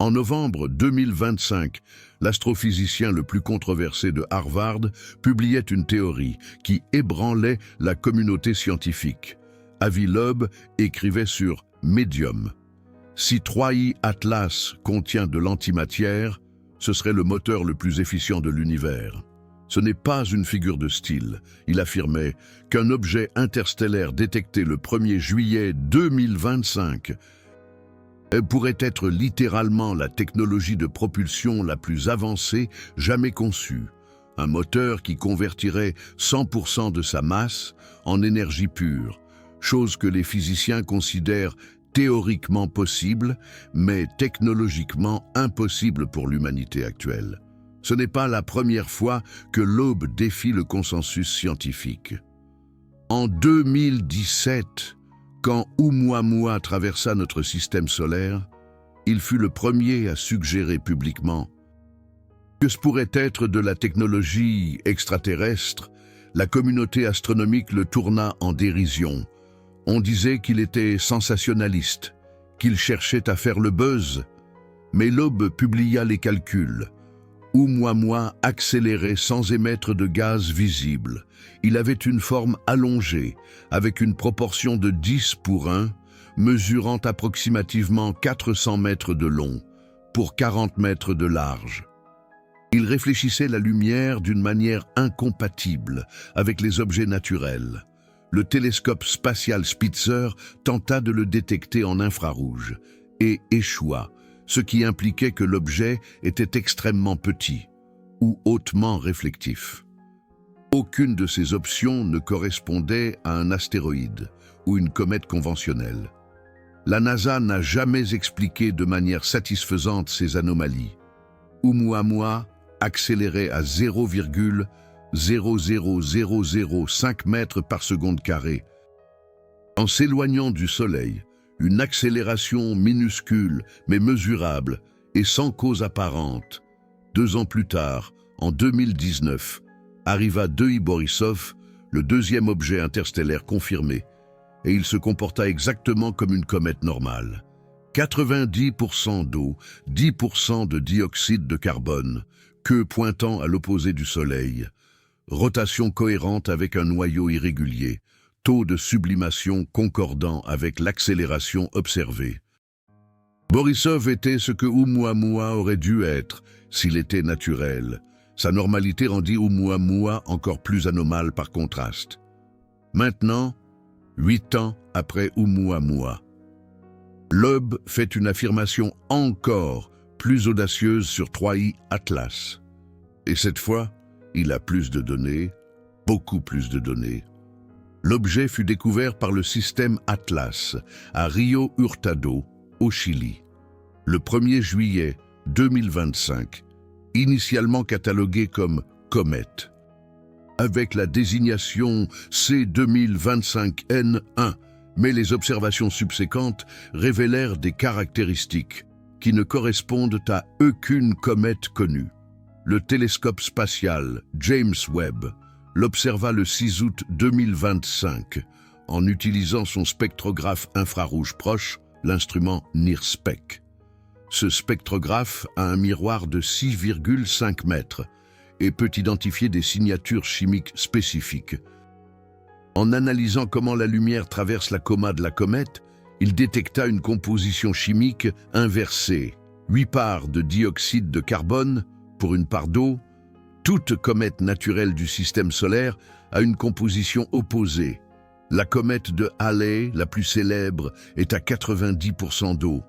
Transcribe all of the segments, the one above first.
En novembre 2025, l'astrophysicien le plus controversé de Harvard publiait une théorie qui ébranlait la communauté scientifique. Avi Loeb écrivait sur Medium: si 3i Atlas contient de l'antimatière, ce serait le moteur le plus efficient de l'univers. Ce n'est pas une figure de style. Il affirmait qu'un objet interstellaire détecté le 1er juillet 2025 pourrait être littéralement la technologie de propulsion la plus avancée jamais conçue. Un moteur qui convertirait 100% de sa masse en énergie pure, chose que les physiciens considèrent théoriquement possible, mais technologiquement impossible pour l'humanité actuelle. Ce n'est pas la première fois que Loeb défie le consensus scientifique. En 2017, quand Oumuamua traversa notre système solaire, il fut le premier à suggérer publiquement que ce pourrait être de la technologie extraterrestre. La communauté astronomique le tourna en dérision. On disait qu'il était sensationnaliste, qu'il cherchait à faire le buzz. Mais Loeb publia les calculs. Oumuamua accélérait sans émettre de gaz visible. Il avait une forme allongée, avec une proportion de 10:1, mesurant approximativement 400 mètres de long, pour 40 mètres de large. Il réfléchissait la lumière d'une manière incompatible avec les objets naturels. Le télescope spatial Spitzer tenta de le détecter en infrarouge et échoua, ce qui impliquait que l'objet était extrêmement petit ou hautement réflectif. Aucune de ces options ne correspondait à un astéroïde ou une comète conventionnelle. La NASA n'a jamais expliqué de manière satisfaisante ces anomalies. Oumuamua accélérait à 0,00005 mètres par seconde carrée. En s'éloignant du Soleil, une accélération minuscule mais mesurable et sans cause apparente. 2 ans plus tard, en 2019, arriva 2i Borisov, le deuxième objet interstellaire confirmé, et il se comporta exactement comme une comète normale. 90% d'eau, 10% de dioxyde de carbone, queue pointant à l'opposé du Soleil, rotation cohérente avec un noyau irrégulier, taux de sublimation concordant avec l'accélération observée. Borisov était ce que Oumuamua aurait dû être s'il était naturel. Sa normalité rendit Oumuamua encore plus anomale par contraste. Maintenant, 8 ans après Oumuamua, Loeb fait une affirmation encore plus audacieuse sur 3i Atlas. Et cette fois, il a plus de données, beaucoup plus de données. L'objet fut découvert par le système Atlas à Rio Hurtado, au Chili, le 1er juillet 2025, initialement catalogué comme comète, avec la désignation C2025N1, mais les observations subséquentes révélèrent des caractéristiques qui ne correspondent à aucune comète connue. Le télescope spatial James Webb l'observa le 6 août 2025 en utilisant son spectrographe infrarouge proche, l'instrument NIRSPEC. Ce spectrographe a un miroir de 6,5 mètres et peut identifier des signatures chimiques spécifiques. En analysant comment la lumière traverse la coma de la comète, il détecta une composition chimique inversée. 8 parts de dioxyde de carbone pour 1 part d'eau. Toute comète naturelle du système solaire a une composition opposée. La comète de Halley, la plus célèbre, est à 90% d'eau.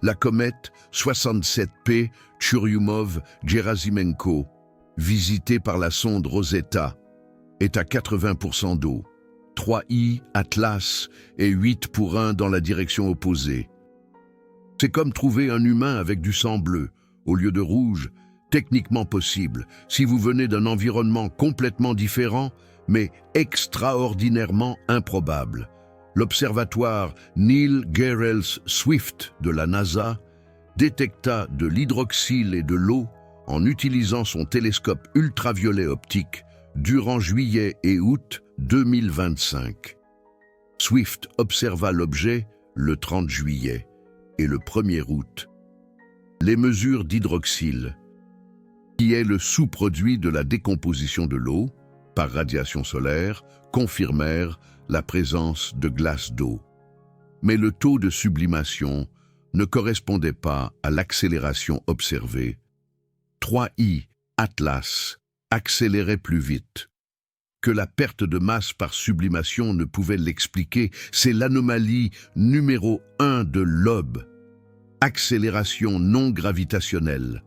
La comète 67P Churyumov-Gerasimenko, visitée par la sonde Rosetta, est à 80% d'eau. 3i Atlas est 8:1 dans la direction opposée. C'est comme trouver un humain avec du sang bleu au lieu de rouge, techniquement possible si vous venez d'un environnement complètement différent, mais extraordinairement improbable. L'observatoire Neil Gehrels Swift de la NASA détecta de l'hydroxyle et de l'eau en utilisant son télescope ultraviolet optique durant juillet et août 2025. Swift observa l'objet le 30 juillet et le 1er août. Les mesures d'hydroxyle, qui est le sous-produit de la décomposition de l'eau par radiation solaire, confirmèrent la présence de glace d'eau. Mais le taux de sublimation ne correspondait pas à l'accélération observée. 3I Atlas accélérait plus vite. Que la perte de masse par sublimation ne pouvait l'expliquer, c'est l'anomalie numéro 1 de Loeb. Accélération non gravitationnelle,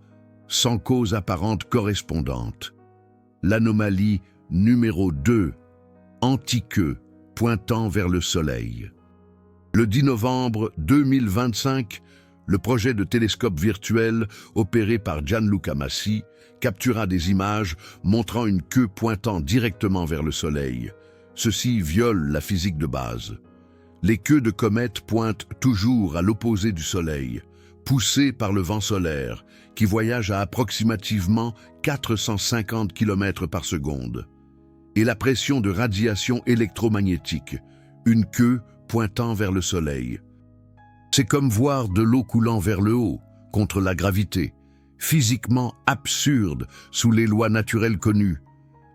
sans cause apparente correspondante. L'anomalie numéro 2, antiqueux, pointant vers le Soleil. Le 10 novembre 2025, le projet de télescope virtuel opéré par Gianluca Massi captura des images montrant une queue pointant directement vers le Soleil. Ceci viole la physique de base. Les queues de comètes pointent toujours à l'opposé du Soleil, poussées par le vent solaire, qui voyage à approximativement 450 km par seconde. Et la pression de radiation électromagnétique, une queue pointant vers le Soleil. C'est comme voir de l'eau coulant vers le haut, contre la gravité, physiquement absurde sous les lois naturelles connues.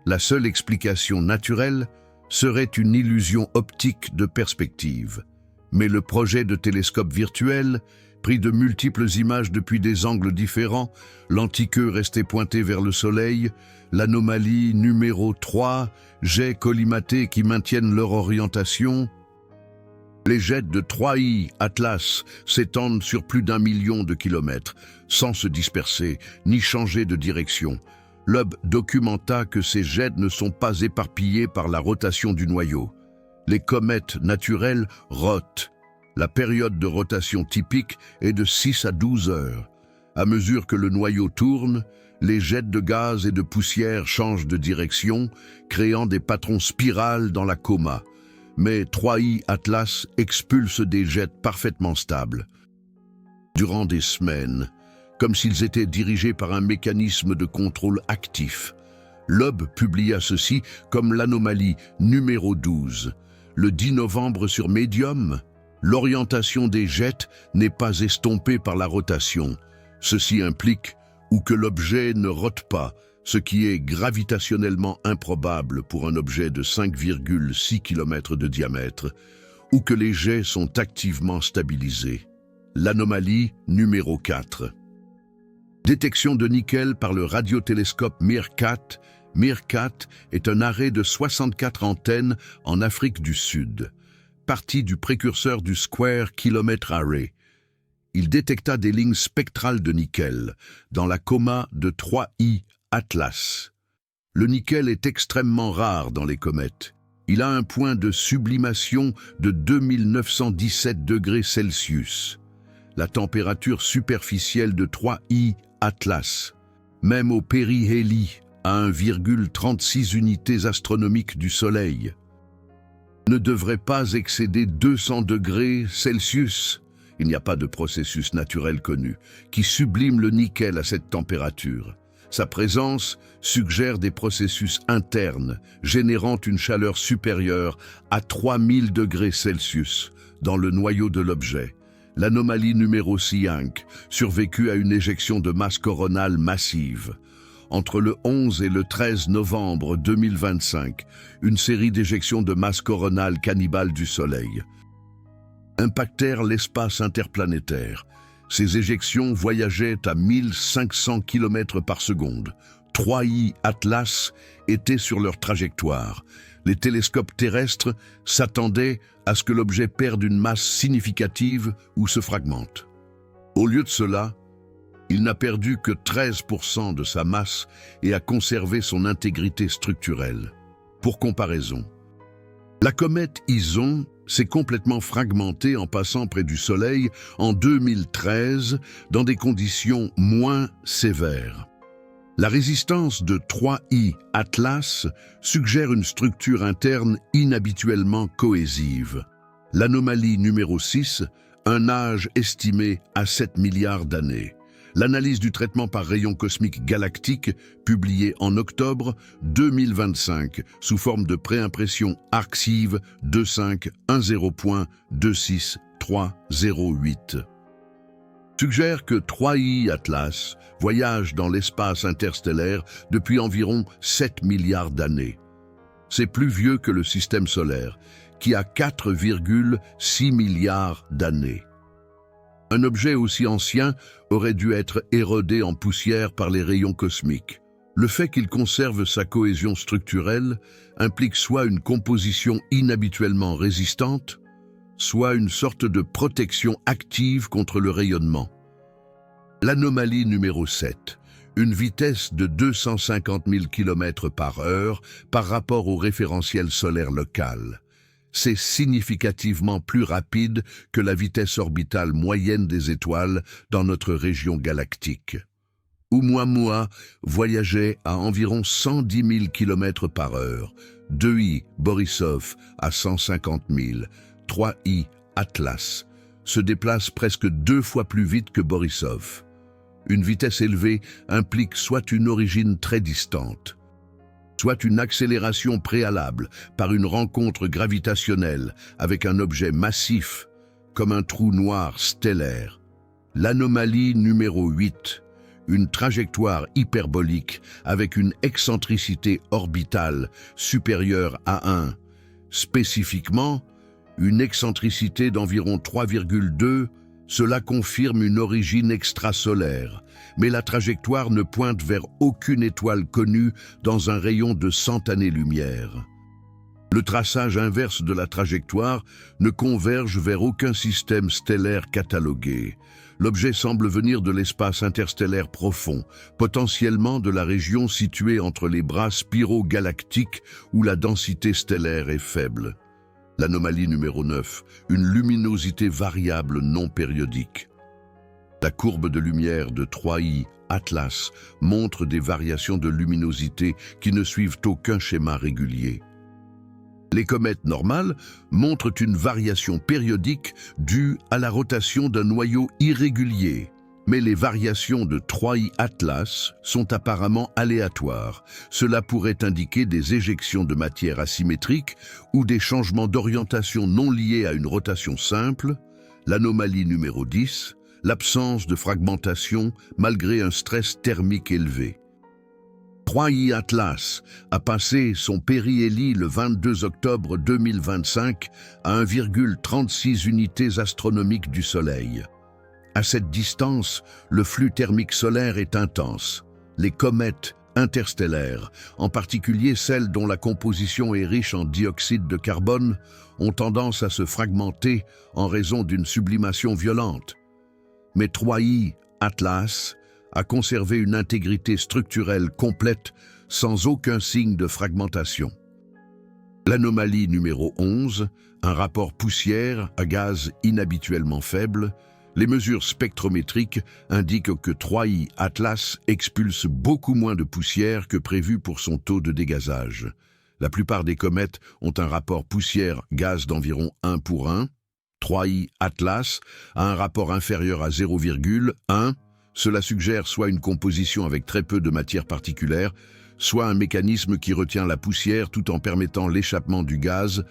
La seule explication naturelle serait une illusion optique de perspective. Mais le projet de télescope virtuel, pris de multiples images depuis des angles différents, l'antiqueux restait pointé vers le Soleil, l'anomalie numéro 3, jets collimatés qui maintiennent leur orientation. Les jets de 3I Atlas s'étendent sur plus d'1 million de kilomètres, sans se disperser ni changer de direction. Loeb documenta que ces jets ne sont pas éparpillés par la rotation du noyau. Les comètes naturelles rotent. La période de rotation typique est de 6 à 12 heures. À mesure que le noyau tourne, les jets de gaz et de poussière changent de direction, créant des patrons spirales dans la coma. Mais 3I Atlas expulse des jets parfaitement stables. Durant des semaines, comme s'ils étaient dirigés par un mécanisme de contrôle actif, Loeb publia ceci comme l'anomalie numéro 12. Le 10 novembre sur Medium, l'orientation des jets n'est pas estompée par la rotation. Ceci implique ou que l'objet ne rote pas, ce qui est gravitationnellement improbable pour un objet de 5,6 km de diamètre, ou que les jets sont activement stabilisés. L'anomalie numéro 4. Détection de nickel par le radiotélescope MIRCAT. MIRCAT est un array de 64 antennes en Afrique du Sud, partie du précurseur du Square Kilometre Array. Il détecta des lignes spectrales de nickel dans la coma de 3I Atlas. Le nickel est extrêmement rare dans les comètes. Il a un point de sublimation de 2917 degrés Celsius. La température superficielle de 3I Atlas, même au périhélie, à 1,36 unités astronomiques du Soleil, ne devrait pas excéder 200 degrés Celsius. Il n'y a pas de processus naturel connu qui sublime le nickel à cette température. Sa présence suggère des processus internes générant une chaleur supérieure à 3000 degrés Celsius dans le noyau de l'objet. L'anomalie numéro 5 survécut à une éjection de masse coronale massive. Entre le 11 et le 13 novembre 2025, une série d'éjections de masse coronale cannibale du Soleil impactèrent l'espace interplanétaire. Ces éjections voyageaient à 1500 km par seconde. 3I Atlas étaient sur leur trajectoire. Les télescopes terrestres s'attendaient à ce que l'objet perde une masse significative ou se fragmente. Au lieu de cela, il n'a perdu que 13% de sa masse et a conservé son intégrité structurelle. Pour comparaison, la comète Ison s'est complètement fragmentée en passant près du Soleil en 2013 dans des conditions moins sévères. La résistance de 3I Atlas suggère une structure interne inhabituellement cohésive. L'anomalie numéro 6, un âge estimé à 7 milliards d'années. L'analyse du traitement par rayons cosmiques galactiques, publiée en octobre 2025, sous forme de préimpression ARXIV 2510.26308. suggère que 3I Atlas voyage dans l'espace interstellaire depuis environ 7 milliards d'années. C'est plus vieux que le système solaire, qui a 4,6 milliards d'années. Un objet aussi ancien aurait dû être érodé en poussière par les rayons cosmiques. Le fait qu'il conserve sa cohésion structurelle implique soit une composition inhabituellement résistante, soit une sorte de protection active contre le rayonnement. L'anomalie numéro 7, une vitesse de 250 000 km/h par rapport au référentiel solaire local. C'est significativement plus rapide que la vitesse orbitale moyenne des étoiles dans notre région galactique. Oumuamua voyageait à environ 110 000 km/h, 2I Borisov à 150 000, 3I Atlas se déplace presque 2 fois plus vite que Borisov. Une vitesse élevée implique soit une origine très distante, soit une accélération préalable par une rencontre gravitationnelle avec un objet massif, comme un trou noir stellaire. L'anomalie numéro 8, une trajectoire hyperbolique avec une excentricité orbitale supérieure à 1, spécifiquement une excentricité d'environ 3,2, cela confirme une origine extrasolaire, mais la trajectoire ne pointe vers aucune étoile connue dans un rayon de 100 années-lumière. Le traçage inverse de la trajectoire ne converge vers aucun système stellaire catalogué. L'objet semble venir de l'espace interstellaire profond, potentiellement de la région située entre les bras spiro-galactiques où la densité stellaire est faible. L'anomalie numéro 9, une luminosité variable non périodique. La courbe de lumière de 3I Atlas montre des variations de luminosité qui ne suivent aucun schéma régulier. Les comètes normales montrent une variation périodique due à la rotation d'un noyau irrégulier. Mais les variations de 3I Atlas sont apparemment aléatoires. Cela pourrait indiquer des éjections de matière asymétriques ou des changements d'orientation non liés à une rotation simple. L'anomalie numéro 10, l'absence de fragmentation malgré un stress thermique élevé. 3I Atlas a passé son périhélie le 22 octobre 2025 à 1,36 unités astronomiques du Soleil. À cette distance, le flux thermique solaire est intense. Les comètes interstellaires, en particulier celles dont la composition est riche en dioxyde de carbone, ont tendance à se fragmenter en raison d'une sublimation violente. Mais 3I Atlas a conservé une intégrité structurelle complète sans aucun signe de fragmentation. L'anomalie numéro 11, un rapport poussière à gaz inhabituellement faible. Les mesures spectrométriques indiquent que 3I Atlas expulse beaucoup moins de poussière que prévu pour son taux de dégazage. La plupart des comètes ont un rapport poussière-gaz d'environ 1 pour 1. 3I Atlas a un rapport inférieur à 0,1. Cela suggère soit une composition avec très peu de matière particulière, soit un mécanisme qui retient la poussière tout en permettant l'échappement du gaz.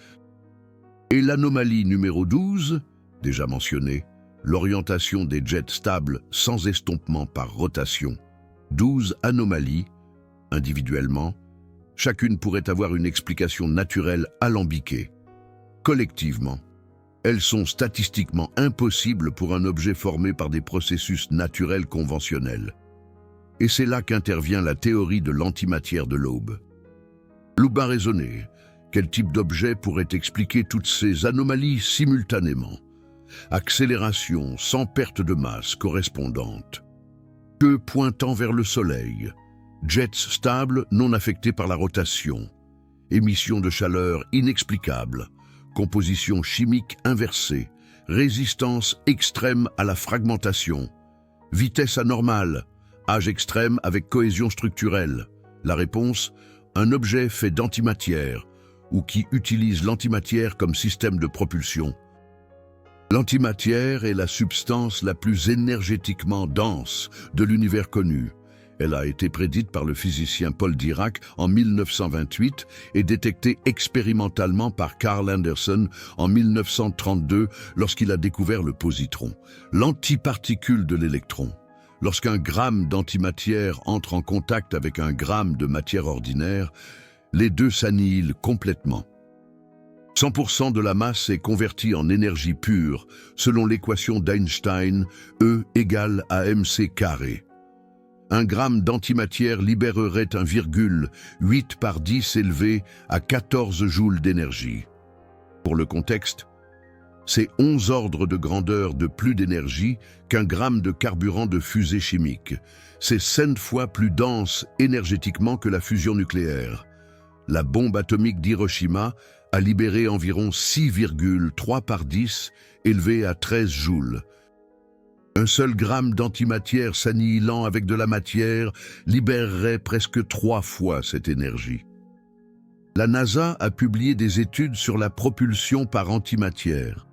Et l'anomalie numéro 12, déjà mentionnée, l'orientation des jets stables sans estompement par rotation. 12 anomalies, individuellement, chacune pourrait avoir une explication naturelle alambiquée. Collectivement, elles sont statistiquement impossibles pour un objet formé par des processus naturels conventionnels. Et c'est là qu'intervient la théorie de l'antimatière de l'aube. Loub a raisonné, quel type d'objet pourrait expliquer toutes ces anomalies simultanément? Accélération sans perte de masse correspondante. Queue pointant vers le Soleil. Jets stables non affectés par la rotation. Émission de chaleur inexplicable. Composition chimique inversée. Résistance extrême à la fragmentation. Vitesse anormale. Âge extrême avec cohésion structurelle. La réponse, un objet fait d'antimatière ou qui utilise l'antimatière comme système de propulsion. L'antimatière est la substance la plus énergétiquement dense de l'univers connu. Elle a été prédite par le physicien Paul Dirac en 1928 et détectée expérimentalement par Carl Anderson en 1932 lorsqu'il a découvert le positron, l'antiparticule de l'électron. Lorsqu'un gramme d'antimatière entre en contact avec un gramme de matière ordinaire, les deux s'annihilent complètement. 100% de la masse est convertie en énergie pure selon l'équation d'Einstein, E égale à mc carré. Un gramme d'antimatière libérerait 1,8 par 10 élevé à 14 joules d'énergie. Pour le contexte, c'est 11 ordres de grandeur de plus d'énergie qu'un gramme de carburant de fusée chimique. C'est 100 fois plus dense énergétiquement que la fusion nucléaire. La bombe atomique d'Hiroshima a libéré environ 6,3 par 10 élevé à 13 joules. Un seul gramme d'antimatière s'annihilant avec de la matière libérerait presque 3 fois cette énergie. La NASA a publié des études sur la propulsion par antimatière.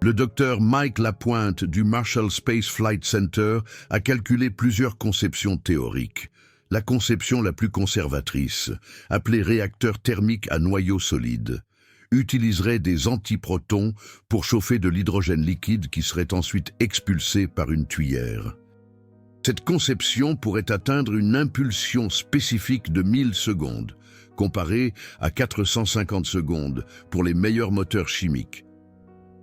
Le docteur Mike Lapointe du Marshall Space Flight Center a calculé plusieurs conceptions théoriques. La conception la plus conservatrice, appelée réacteur thermique à noyau solide, utiliserait des antiprotons pour chauffer de l'hydrogène liquide qui serait ensuite expulsé par une tuyère. Cette conception pourrait atteindre une impulsion spécifique de 1000 secondes, comparée à 450 secondes pour les meilleurs moteurs chimiques.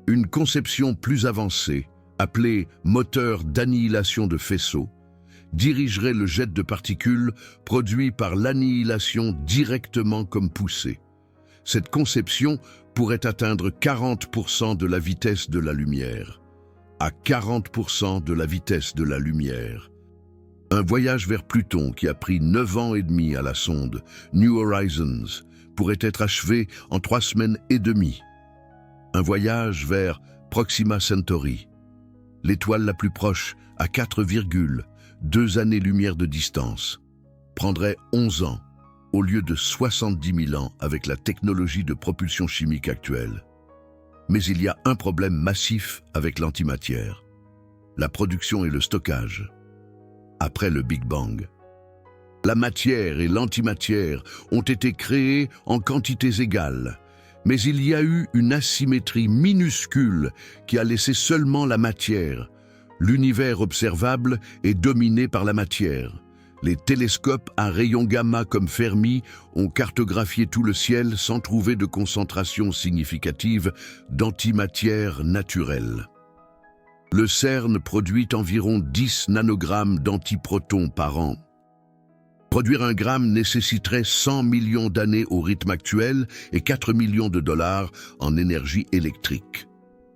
Une conception plus avancée, appelée moteur d'annihilation de faisceau, dirigerait le jet de particules produit par l'annihilation directement comme poussée. Cette conception pourrait atteindre 40% de la vitesse de la lumière. À 40% de la vitesse de la lumière. Un voyage vers Pluton qui a pris 9 ans et demi à la sonde New Horizons pourrait être achevé en 3 semaines et demie. Un voyage vers Proxima Centauri, l'étoile la plus proche à 4,2 années-lumière de distance, prendrait 11 ans au lieu de 70 000 ans avec la technologie de propulsion chimique actuelle. Mais il y a un problème massif avec l'antimatière, la production et le stockage. Après le Big Bang, la matière et l'antimatière ont été créées en quantités égales, mais il y a eu une asymétrie minuscule qui a laissé seulement la matière. L'univers observable est dominé par la matière. Les télescopes à rayons gamma comme Fermi ont cartographié tout le ciel sans trouver de concentration significative d'antimatière naturelle. Le CERN produit environ 10 nanogrammes d'antiprotons par an. Produire un gramme nécessiterait 100 millions d'années au rythme actuel et 4 millions de dollars en énergie électrique.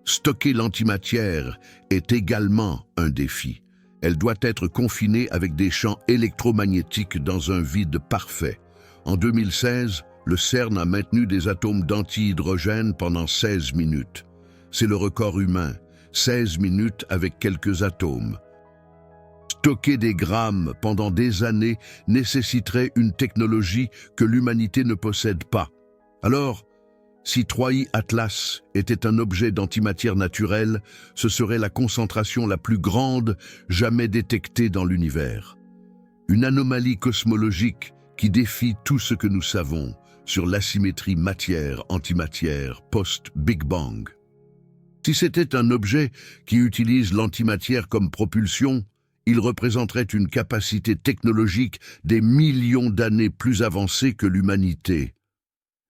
Stocker l'antimatière est également un défi. Elle doit être confinée avec des champs électromagnétiques dans un vide parfait. En 2016, le CERN a maintenu des atomes d'antihydrogène pendant 16 minutes. C'est le record humain, 16 minutes avec quelques atomes. Stocker des grammes pendant des années nécessiterait une technologie que l'humanité ne possède pas. Alors, si 3I Atlas était un objet d'antimatière naturelle, ce serait la concentration la plus grande jamais détectée dans l'univers. Une anomalie cosmologique qui défie tout ce que nous savons sur l'asymétrie matière-antimatière post-Big Bang. Si c'était un objet qui utilise l'antimatière comme propulsion, il représenterait une capacité technologique des millions d'années plus avancée que l'humanité.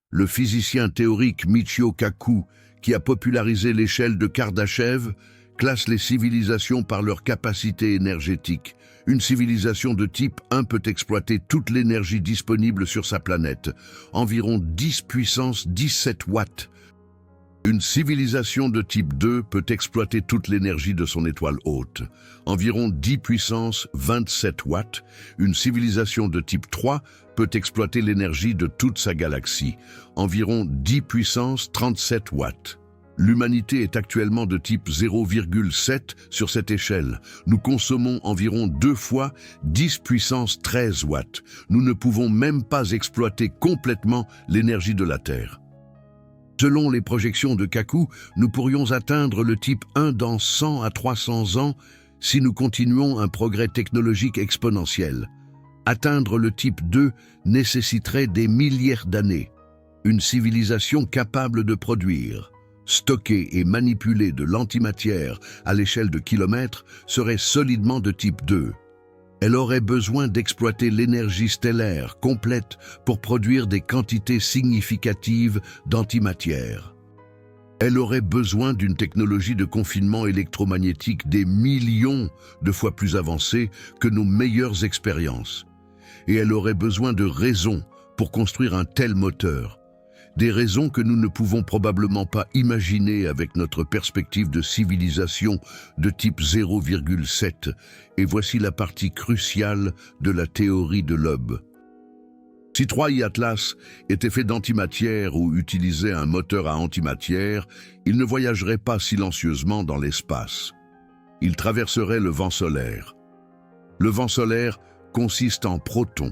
Le physicien théorique Michio Kaku, qui a popularisé l'échelle de Kardashev, classe les civilisations par leur capacité énergétique. Une civilisation de type 1 peut exploiter toute l'énergie disponible sur sa planète, environ 10 puissance 17 watts. Une civilisation de type 2 peut exploiter toute l'énergie de son étoile hôte, environ 10 puissance 27 watts. Une civilisation de type 3 peut exploiter l'énergie de toute sa galaxie, environ 10 puissance 37 watts. L'humanité est actuellement de type 0,7 sur cette échelle. Nous consommons environ 2 fois 10 puissance 13 watts. Nous ne pouvons même pas exploiter complètement l'énergie de la Terre. Selon les projections de Kaku, nous pourrions atteindre le type 1 dans 100 à 300 ans si nous continuons un progrès technologique exponentiel. Atteindre le type 2 nécessiterait des milliers d'années. Une civilisation capable de produire, stocker et manipuler de l'antimatière à l'échelle de kilomètres serait solidement de type 2. Elle aurait besoin d'exploiter l'énergie stellaire complète pour produire des quantités significatives d'antimatière. Elle aurait besoin d'une technologie de confinement électromagnétique des millions de fois plus avancée que nos meilleures expériences. Et elle aurait besoin de raisons pour construire un tel moteur. Des raisons que nous ne pouvons probablement pas imaginer avec notre perspective de civilisation de type 0,7. Et voici la partie cruciale de la théorie de Loeb. Si 3i Atlas était fait d'antimatière ou utilisait un moteur à antimatière, il ne voyagerait pas silencieusement dans l'espace. Il traverserait le vent solaire. Le vent solaire consiste en protons,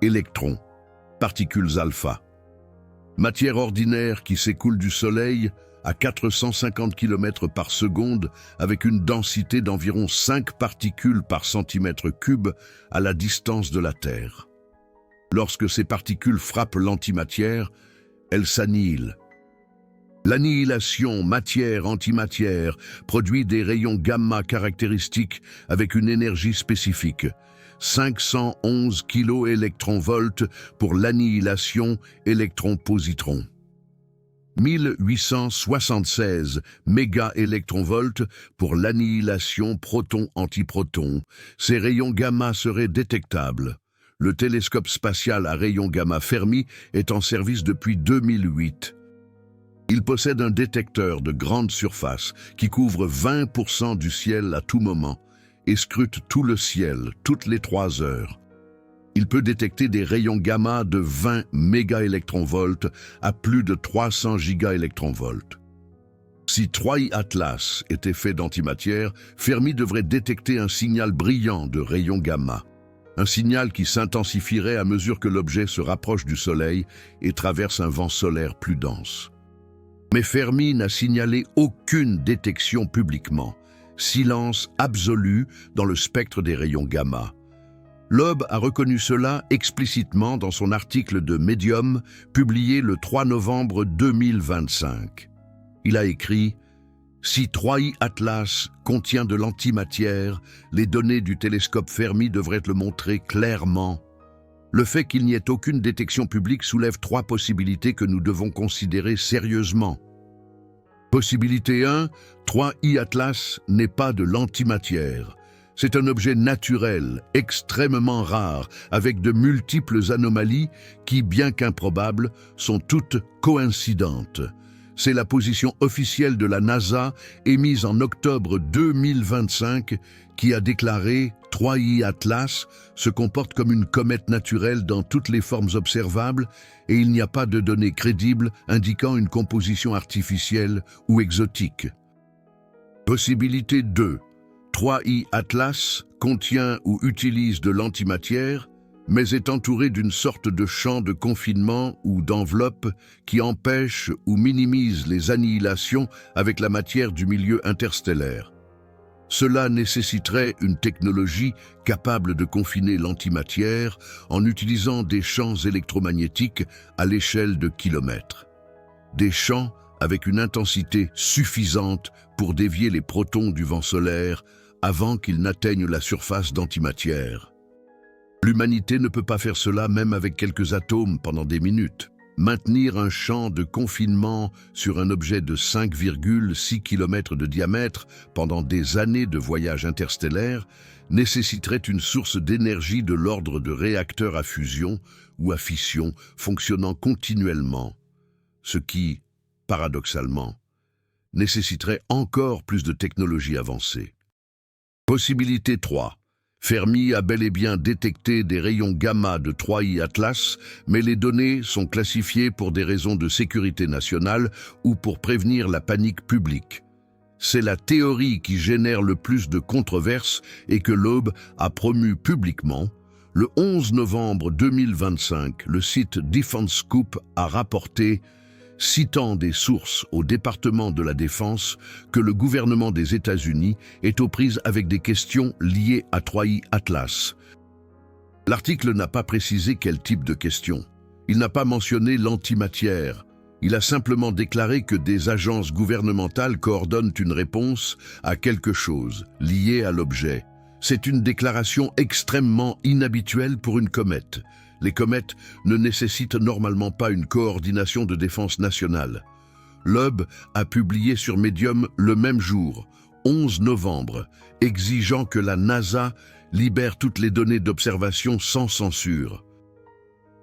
électrons, particules alpha. Matière ordinaire qui s'écoule du Soleil à 450 km par seconde avec une densité d'environ 5 particules par centimètre cube à la distance de la Terre. Lorsque ces particules frappent l'antimatière, elles s'annihilent. L'annihilation matière-antimatière produit des rayons gamma caractéristiques avec une énergie spécifique. 511 kV pour l'annihilation électron-positron. 1876 mégaélectronvolts pour l'annihilation proton-antiproton. Ces rayons gamma seraient détectables. Le télescope spatial à rayons gamma Fermi est en service depuis 2008. Il possède un détecteur de grande surface qui couvre 20% du ciel à tout moment et scrute tout le ciel toutes les 3 heures. Il peut détecter des rayons gamma de 20 mégaélectronvolts à plus de 300 gigaélectronvolts. Si 3i Atlas était fait d'antimatière, Fermi devrait détecter un signal brillant de rayons gamma. Un signal qui s'intensifierait à mesure que l'objet se rapproche du Soleil et traverse un vent solaire plus dense. Mais Fermi n'a signalé aucune détection publiquement. Silence absolu dans le spectre des rayons gamma. Loeb a reconnu cela explicitement dans son article de Medium, publié le 3 novembre 2025. Il a écrit « Si 3i Atlas contient de l'antimatière, les données du télescope Fermi devraient le montrer clairement. Le fait qu'il n'y ait aucune détection publique soulève 3 possibilités que nous devons considérer sérieusement. Possibilité 1, 3i Atlas n'est pas de l'antimatière. C'est un objet naturel, extrêmement rare, avec de multiples anomalies qui, bien qu'improbables, sont toutes coïncidentes. C'est la position officielle de la NASA, émise en octobre 2025, qui a déclaré « 3i Atlas se comporte comme une comète naturelle dans toutes les formes observables et il n'y a pas de données crédibles indiquant une composition artificielle ou exotique. » Possibilité 2. 3i Atlas contient ou utilise de l'antimatière, mais est entouré d'une sorte de champ de confinement ou d'enveloppe qui empêche ou minimise les annihilations avec la matière du milieu interstellaire. Cela nécessiterait une technologie capable de confiner l'antimatière en utilisant des champs électromagnétiques à l'échelle de kilomètres. Des champs avec une intensité suffisante pour dévier les protons du vent solaire avant qu'ils n'atteignent la surface d'antimatière. L'humanité ne peut pas faire cela même avec quelques atomes pendant des minutes. Maintenir un champ de confinement sur un objet de 5,6 km de diamètre pendant des années de voyage interstellaire nécessiterait une source d'énergie de l'ordre de réacteurs à fusion ou à fission fonctionnant continuellement, ce qui, paradoxalement, nécessiterait encore plus de technologies avancées. Possibilité 3. Fermi a bel et bien détecté des rayons gamma de 3i Atlas, mais les données sont classifiées pour des raisons de sécurité nationale ou pour prévenir la panique publique. C'est la théorie qui génère le plus de controverses et que Loeb a promue publiquement. Le 11 novembre 2025, le site Defense Scoop a rapporté « citant des sources au département de la Défense que le gouvernement des États-Unis est aux prises avec des questions liées à 3I Atlas. L'article n'a pas précisé quel type de questions. Il n'a pas mentionné l'antimatière. Il a simplement déclaré que des agences gouvernementales coordonnent une réponse à quelque chose lié à l'objet. C'est une déclaration extrêmement inhabituelle pour une comète. Les comètes ne nécessitent normalement pas une coordination de défense nationale. Loeb a publié sur Medium le même jour, 11 novembre, exigeant que la NASA libère toutes les données d'observation sans censure.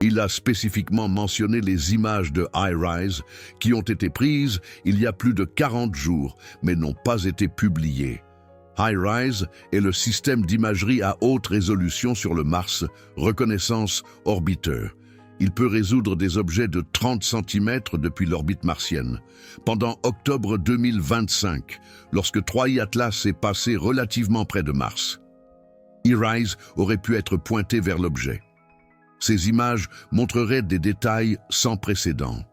Il a spécifiquement mentionné les images de HiRISE qui ont été prises il y a plus de 40 jours, mais n'ont pas été publiées. HiRISE est le système d'imagerie à haute résolution sur le Mars, Reconnaissance Orbiter. Il peut résoudre des objets de 30 cm depuis l'orbite martienne. Pendant octobre 2025, lorsque 3I Atlas est passé relativement près de Mars, HiRISE aurait pu être pointé vers l'objet. Ces images montreraient des détails sans précédent.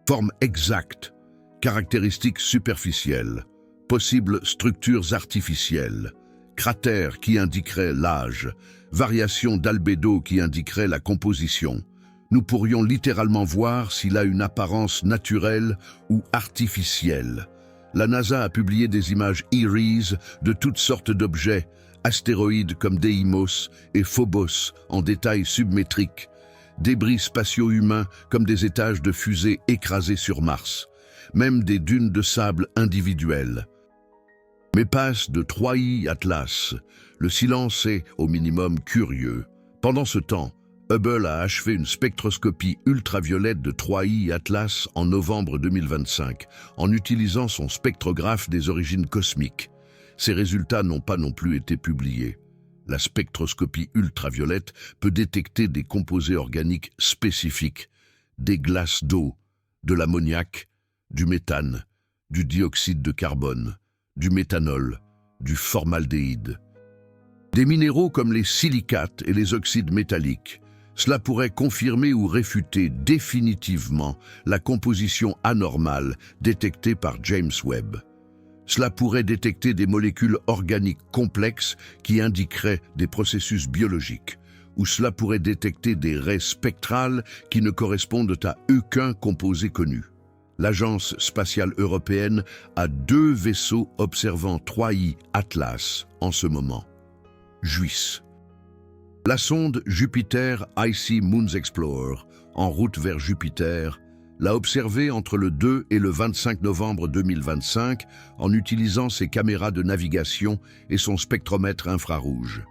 Forme exacte, caractéristiques superficielles, possibles structures artificielles, cratères qui indiqueraient l'âge, variations d'albédo qui indiqueraient la composition. Nous pourrions littéralement voir s'il a une apparence naturelle ou artificielle. La NASA a publié des images IRIS de toutes sortes d'objets, astéroïdes comme Deimos et Phobos en détail submétrique, débris spatiaux humains comme des étages de fusées écrasés sur Mars, même des dunes de sable individuelles. Mais passe de 3I Atlas, le silence est au minimum curieux. Pendant ce temps, Hubble a achevé une spectroscopie ultraviolette de 3I Atlas en novembre 2025, en utilisant son spectrographe des origines cosmiques. Ces résultats n'ont pas non plus été publiés. La spectroscopie ultraviolette peut détecter des composés organiques spécifiques, des glaces d'eau, de l'ammoniac, du méthane, du dioxyde de carbone, du méthanol, du formaldéhyde. Des minéraux comme les silicates et les oxydes métalliques. Cela pourrait confirmer ou réfuter définitivement la composition anormale détectée par James Webb. Cela pourrait détecter des molécules organiques complexes qui indiqueraient des processus biologiques, ou cela pourrait détecter des raies spectrales qui ne correspondent à aucun composé connu. L'Agence spatiale européenne a 2 vaisseaux observant 3I Atlas en ce moment. JUICE. La sonde Jupiter Icy Moons Explorer, en route vers Jupiter, l'a observé entre le 2 et le 25 novembre 2025 en utilisant ses caméras de navigation et son spectromètre infrarouge.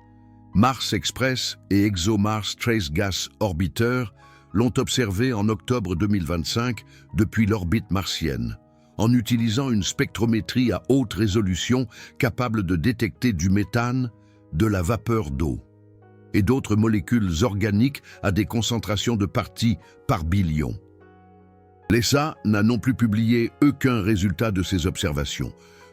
Mars Express et ExoMars Trace Gas Orbiter l'ont observé en octobre 2025 depuis l'orbite martienne, en utilisant une spectrométrie à haute résolution capable de détecter du méthane, de la vapeur d'eau et d'autres molécules organiques à des concentrations de parties par billion. L'ESA n'a non plus publié aucun résultat de ces observations.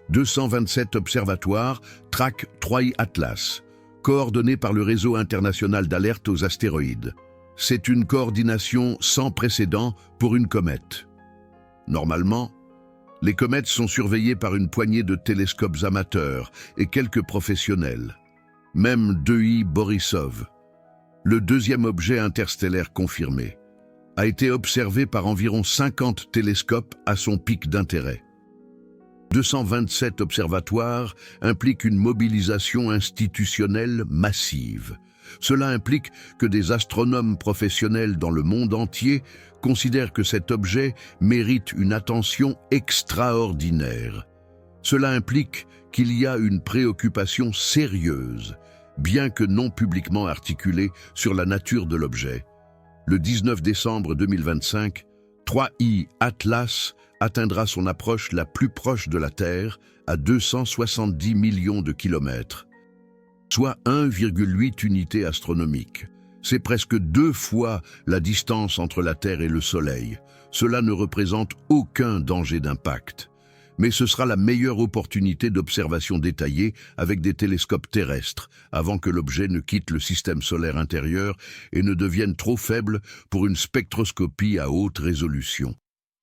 227 observatoires traquent 3I Atlas, coordonnés par le réseau international d'alerte aux astéroïdes. C'est une coordination sans précédent pour une comète. Normalement, les comètes sont surveillées par une poignée de télescopes amateurs et quelques professionnels. Même 2I Borisov, le deuxième objet interstellaire confirmé, a été observé par environ 50 télescopes à son pic d'intérêt. 227 observatoires impliquent une mobilisation institutionnelle massive. Cela implique que des astronomes professionnels dans le monde entier considèrent que cet objet mérite une attention extraordinaire. Cela implique qu'il y a une préoccupation sérieuse, bien que non publiquement articulée, sur la nature de l'objet. Le 19 décembre 2025, 3I Atlas atteindra son approche la plus proche de la Terre à 270 millions de kilomètres, soit 1,8 unités astronomiques. C'est presque 2 fois la distance entre la Terre et le Soleil. Cela ne représente aucun danger d'impact. Mais ce sera la meilleure opportunité d'observation détaillée avec des télescopes terrestres, avant que l'objet ne quitte le système solaire intérieur et ne devienne trop faible pour une spectroscopie à haute résolution.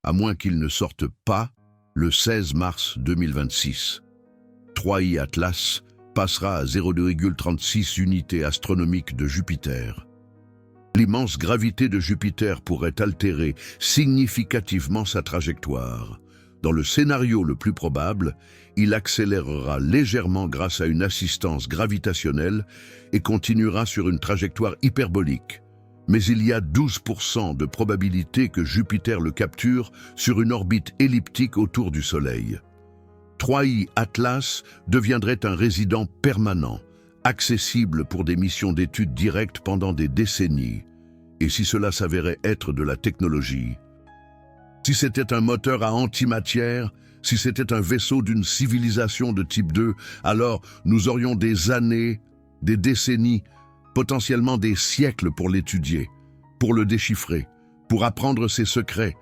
à moins qu'il ne sorte pas le 16 mars 2026. 3i Atlas passera à 0,36 unités astronomiques de Jupiter. L'immense gravité de Jupiter pourrait altérer significativement sa trajectoire. Dans le scénario le plus probable, il accélérera légèrement grâce à une assistance gravitationnelle et continuera sur une trajectoire hyperbolique. Mais il y a 12% de probabilité que Jupiter le capture sur une orbite elliptique autour du Soleil. 3i Atlas deviendrait un résident permanent, accessible pour des missions d'études directes pendant des décennies. Et si cela s'avérait être de la technologie, si c'était un moteur à antimatière, si c'était un vaisseau d'une civilisation de type 2, alors nous aurions des années, des décennies, potentiellement des siècles pour l'étudier, pour le déchiffrer, pour apprendre ses secrets,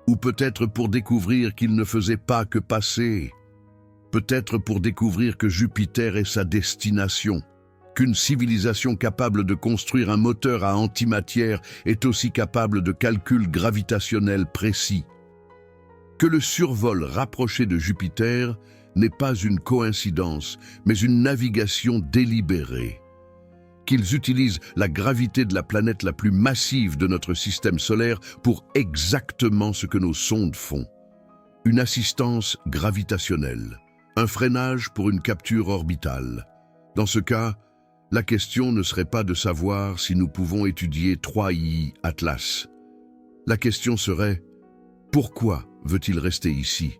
ou peut-être pour découvrir qu'il ne faisait pas que passer, peut-être pour découvrir que Jupiter est sa destination, qu'une civilisation capable de construire un moteur à antimatière est aussi capable de calculs gravitationnels précis, que le survol rapproché de Jupiter n'est pas une coïncidence, mais une navigation délibérée, qu'ils utilisent la gravité de la planète la plus massive de notre système solaire pour exactement ce que nos sondes font. Une assistance gravitationnelle, un freinage pour une capture orbitale. Dans ce cas, la question ne serait pas de savoir si nous pouvons étudier 3i Atlas. La question serait, pourquoi veut-il rester ici?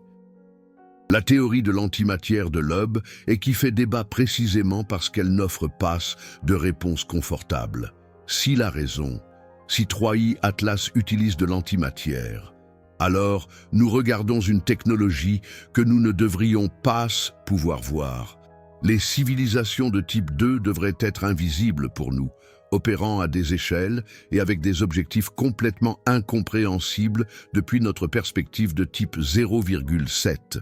La théorie de l'antimatière de Loeb est qui fait débat précisément parce qu'elle n'offre pas de réponse confortable. S'il a raison, si 3i Atlas utilise de l'antimatière, alors nous regardons une technologie que nous ne devrions pas pouvoir voir. Les civilisations de type 2 devraient être invisibles pour nous, opérant à des échelles et avec des objectifs complètement incompréhensibles depuis notre perspective de type 0,7.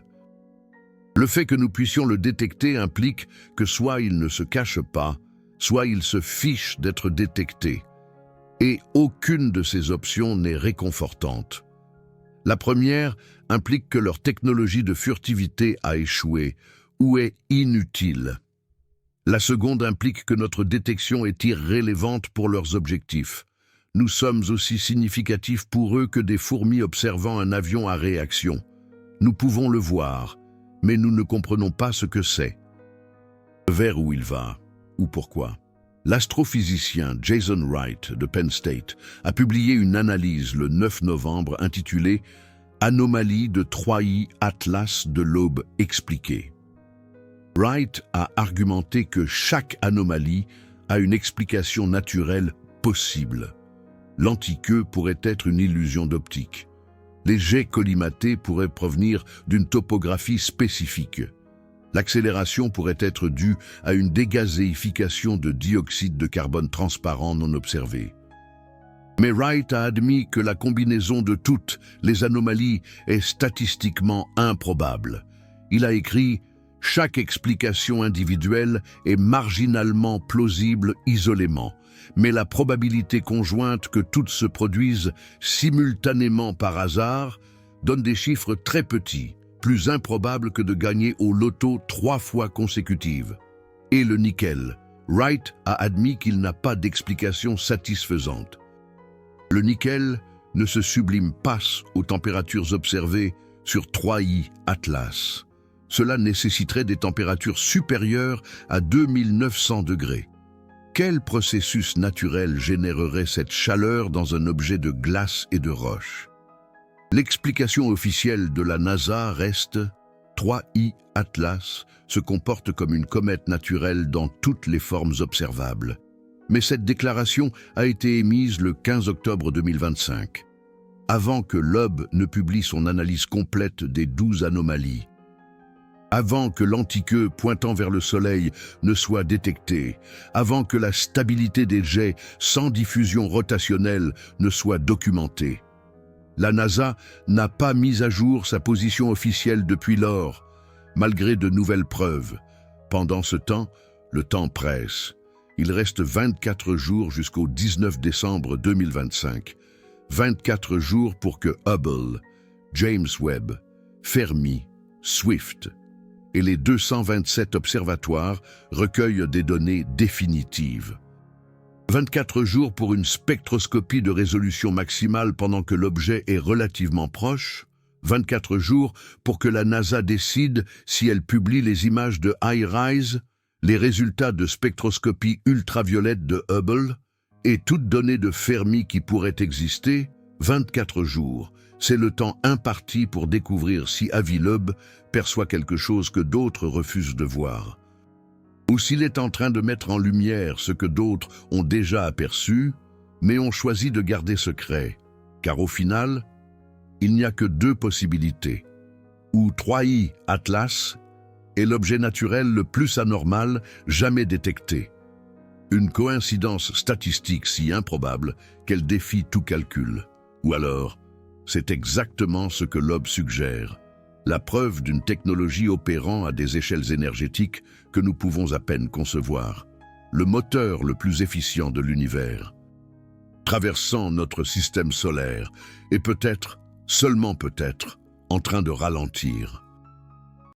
Le fait que nous puissions le détecter implique que soit il ne se cache pas, soit il se fiche d'être détecté. Et aucune de ces options n'est réconfortante. La première implique que leur technologie de furtivité a échoué ou est inutile. La seconde implique que notre détection est irrélévante pour leurs objectifs. Nous sommes aussi significatifs pour eux que des fourmis observant un avion à réaction. Nous pouvons le voir, mais nous ne comprenons pas ce que c'est, vers où il va, ou pourquoi. L'astrophysicien Jason Wright de Penn State a publié une analyse le 9 novembre intitulée « Anomalie de 3i Atlas de Loeb expliquée ». Wright a argumenté que chaque anomalie a une explication naturelle possible. L'antiqueux pourrait être une illusion d'optique. Les jets collimatés pourraient provenir d'une topographie spécifique. L'accélération pourrait être due à une dégazéification de dioxyde de carbone transparent non observé. Mais Wright a admis que la combinaison de toutes les anomalies est statistiquement improbable. Il a écrit « Chaque explication individuelle est marginalement plausible isolément, mais la probabilité conjointe que toutes se produisent simultanément par hasard donne des chiffres très petits, plus improbables que de gagner au loto 3 fois consécutives. » Et le nickel. Wright a admis qu'il n'a pas d'explication satisfaisante. Le nickel ne se sublime pas aux températures observées sur 3i Atlas. Cela nécessiterait des températures supérieures à 2900 degrés. Quel processus naturel générerait cette chaleur dans un objet de glace et de roche? L'explication officielle de la NASA reste 3i Atlas se comporte comme une comète naturelle dans toutes les formes observables. Mais cette déclaration a été émise le 15 octobre 2025, avant que Loeb ne publie son analyse complète des 12 anomalies. Avant que l'antiqueux pointant vers le Soleil ne soit détecté, avant que la stabilité des jets sans diffusion rotationnelle ne soit documentée. La NASA n'a pas mis à jour sa position officielle depuis lors, malgré de nouvelles preuves. Pendant ce temps, le temps presse. Il reste 24 jours jusqu'au 19 décembre 2025. 24 jours pour que Hubble, James Webb, Fermi, Swift et les 227 observatoires recueillent des données définitives. 24 jours pour une spectroscopie de résolution maximale pendant que l'objet est relativement proche, 24 jours pour que la NASA décide si elle publie les images de HiRISE, les résultats de spectroscopie ultraviolette de Hubble et toute donnée de Fermi qui pourrait exister, 24 jours. C'est le temps imparti pour découvrir si Avi Loeb perçoit quelque chose que d'autres refusent de voir. Ou s'il est en train de mettre en lumière ce que d'autres ont déjà aperçu, mais ont choisi de garder secret. Car au final, il n'y a que deux possibilités. Ou 3i Atlas est l'objet naturel le plus anormal jamais détecté. Une coïncidence statistique si improbable qu'elle défie tout calcul. Ou alors, c'est exactement ce que Loeb suggère, la preuve d'une technologie opérant à des échelles énergétiques que nous pouvons à peine concevoir, le moteur le plus efficient de l'univers, traversant notre système solaire et peut-être, seulement peut-être, en train de ralentir.